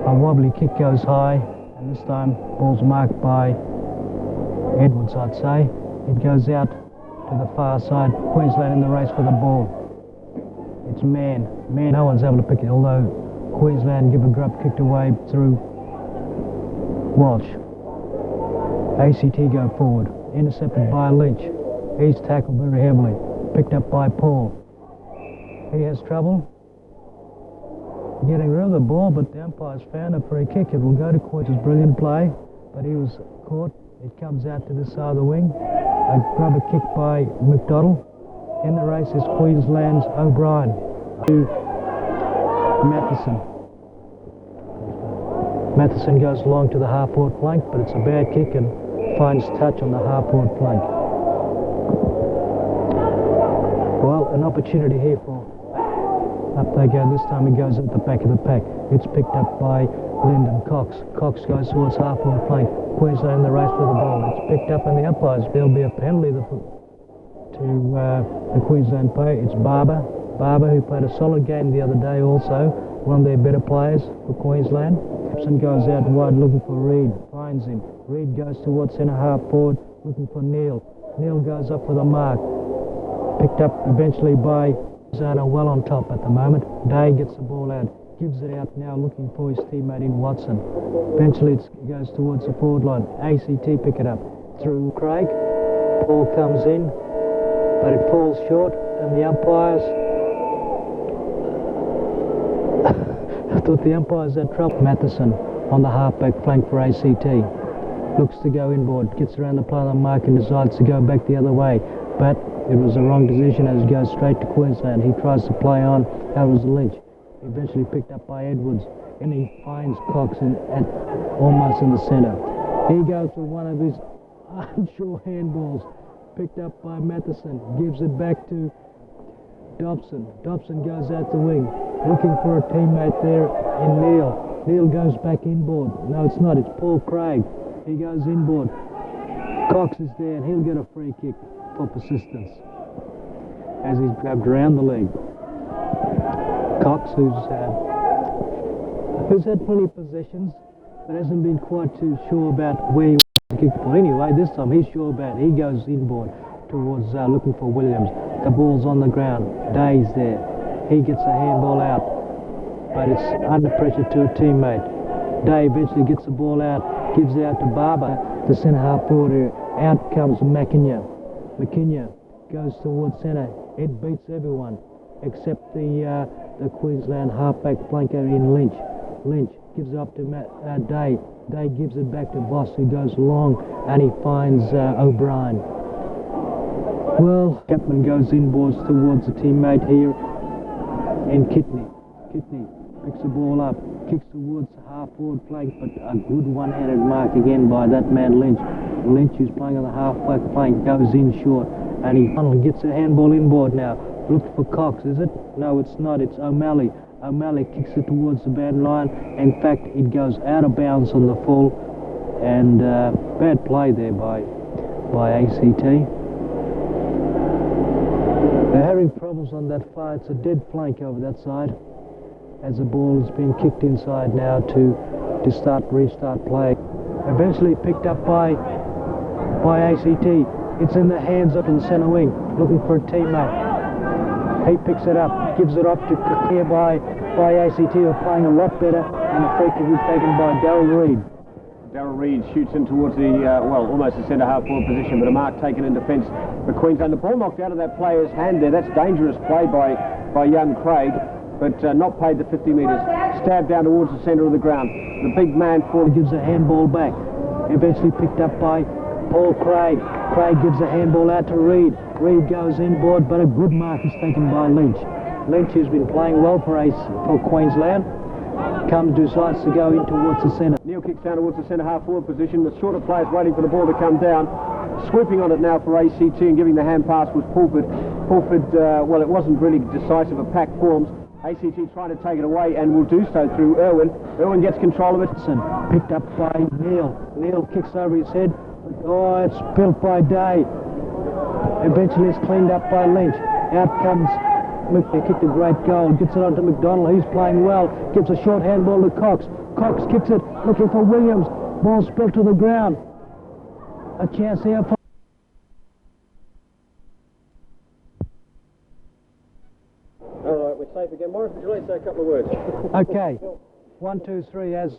A wobbly kick goes high, and this time ball's marked by Edwards, I'd say. It goes out to the far side. Queensland in the race for the ball. It's man. No one's able to pick it, although Queensland give a grub kicked away through Walsh. ACT go forward. Intercepted by Lynch. He's tackled very heavily. Picked up by Paul. He has trouble getting rid of the ball, but the umpire's found a free kick. It will go to Queensland's brilliant play, but he was caught. It comes out to this side of the wing. A grubber kick by McDonald. In the race is Queensland's O'Brien to Matheson. Matheson goes along to the half-forward flank, but it's a bad kick and finds touch on the half-forward flank. Well, an opportunity here for up they go. This time he goes at the back of the pack. It's picked up by Lyndon Cox. Cox goes towards half-forward flank. Queensland in the race for the ball. It's picked up in the umpires. There'll be a penalty to the Queensland player. It's Barber, who played a solid game the other day also. One of their better players for Queensland. Gibson goes out wide looking for Reid. Finds him. Reid goes towards centre half forward looking for Neil. Neil goes up with a mark. Picked up eventually by Zana, well on top at the moment. Day gets the ball out. Gives it out now looking for his teammate in Watson. Eventually it goes towards the forward line. ACT pick it up through Craig. Ball comes in, but it falls short, and the umpires I thought the umpires had trouble. Matheson on the halfback flank for ACT. Looks to go inboard, gets around the play on the mark and decides to go back the other way. But it was the wrong decision as it goes straight to Queensland. He tries to play on. That was Lynch. Eventually picked up by Edwards, and he finds Cox almost in the centre. He goes for one of his unsure handballs, picked up by Matheson, gives it back to Dobson. Dobson goes out the wing, looking for a teammate there in Neil. Neil goes back inboard. No, it's not. It's Paul Craig. He goes inboard. Cox is there, and he'll get a free kick for persistence as he's grabbed around the leg. Cox, who's had plenty of possessions, but hasn't been quite too sure about where he wants to kick the ball. Anyway, this time he's sure about it. He goes inboard towards looking for Williams. The ball's on the ground. Day's there. He gets a handball out, but it's under pressure to a teammate. Day eventually gets the ball out, gives it out to Barber, the centre half forward area. Out comes McKinney goes towards centre. It beats everyone except the Queensland halfback flanker in Lynch. Lynch gives it up to Day. Day gives it back to Voss, who goes long, and he finds O'Brien. Well, Chapman goes inboards towards a teammate here in Kidney. Kidney picks the ball up, kicks towards the half-forward flank, but a good one-handed mark again by that man Lynch. Lynch, who's playing on the half-back flank, goes in short, and he finally gets a handball inboard now. Look for Cox, is it? No, it's not. It's O'Malley. O'Malley kicks it towards the bad line. In fact, it goes out of bounds on the full, and bad play there by ACT. They're having problems on that far. It's a dead flank over that side, as the ball is being kicked inside now to restart play. Eventually picked up by ACT. It's in the hands up in the centre wing, looking for a teammate. He picks it up, gives it up to here by ACT, who are playing a lot better, and the free kick is taken by Darryl Reid. Darryl Reid shoots in towards the, almost the centre half forward position, but a mark taken in defence for Queensland. The ball knocked out of that player's hand there. That's dangerous play by young Craig, but not paid the 50 metres. Stabbed down towards the centre of the ground. The big man gives a handball back. Eventually picked up by Paul Craig. Craig gives a handball out to Reid. Reid goes inboard, but a good mark is taken by Lynch. Lynch, who's been playing well for Queensland, decides to go in towards the centre. Neil kicks down towards the centre half forward position. The shorter player's waiting for the ball to come down. Swooping on it now for ACT and giving the hand pass was Pulford. Pulford, it wasn't really decisive. A pack forms. ACT trying to take it away and will do so through Irwin. Irwin gets control of it. Picked up by Neil. Neil kicks over his head. Oh, it's built by Day. Eventually it's cleaned up by Lynch. Out comes McDonald kicked a great goal, gets it onto McDonald, he's playing well, gives a short handball to Cox. Cox kicks it, looking for Williams. Ball spilled to the ground. A chance here for... All right, we're safe again. Maurice, would you like to say a couple of words? Okay, 1, 2, 3, as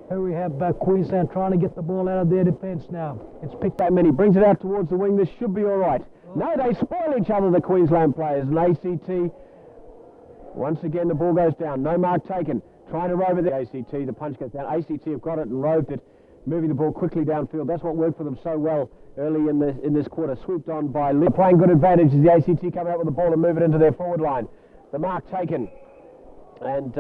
here we have Queensland trying to get the ball out of their defence now. It's picked That many, brings it out towards the wing. This should be all right. No, they spoil each other, the Queensland players. And ACT, once again, the ball goes down. No mark taken. Trying to rove it. The ACT, the punch goes down. ACT have got it and roved it, moving the ball quickly downfield. That's what worked for them so well early in this quarter. Swooped on by Lynch. Playing good advantage as the ACT come out with the ball and move it into their forward line. The mark taken. And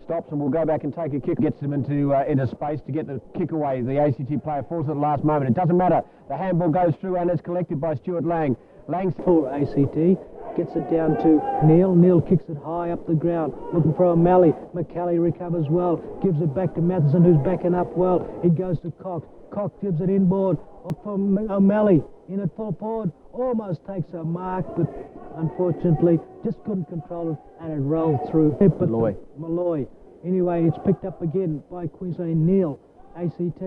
stops and will go back and take a kick. Gets them into space to get the kick away. The ACT player falls at the last moment. It doesn't matter. The handball goes through and is collected by Stuart Lang. Lang's for ACT. Gets it down to Neil. Neil kicks it high up the ground, looking for O'Malley. McCallie recovers well, gives it back to Matheson, who's backing up well. He goes to Cox. Cox gives it inboard for O'Malley. In at full forward, almost takes a mark, but unfortunately just couldn't control it, and it rolled through. Malloy. Anyway, it's picked up again by Queensland. Neil, ACT.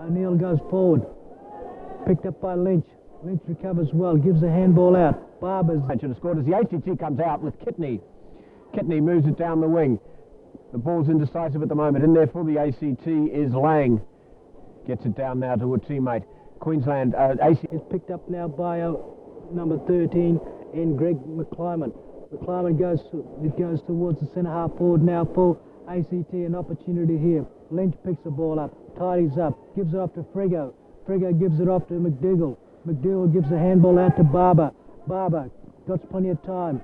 O'Neill goes forward. Picked up by Lynch. Lynch recovers well, gives the handball out. Barber's should have scored as the ACT comes out with Kitney. Kitney moves it down the wing. The ball's indecisive at the moment. In there for the ACT is Lang. Gets it down now to a teammate. Queensland ACT is picked up now by number 13 in Greg McClyman. McClyman goes towards the centre half forward now for ACT. An opportunity here. Lynch picks the ball up, tidies up, gives it off to Frigo. Frigo gives it off to McDougall. McDougall gives the handball out to Barber. Barber got plenty of time.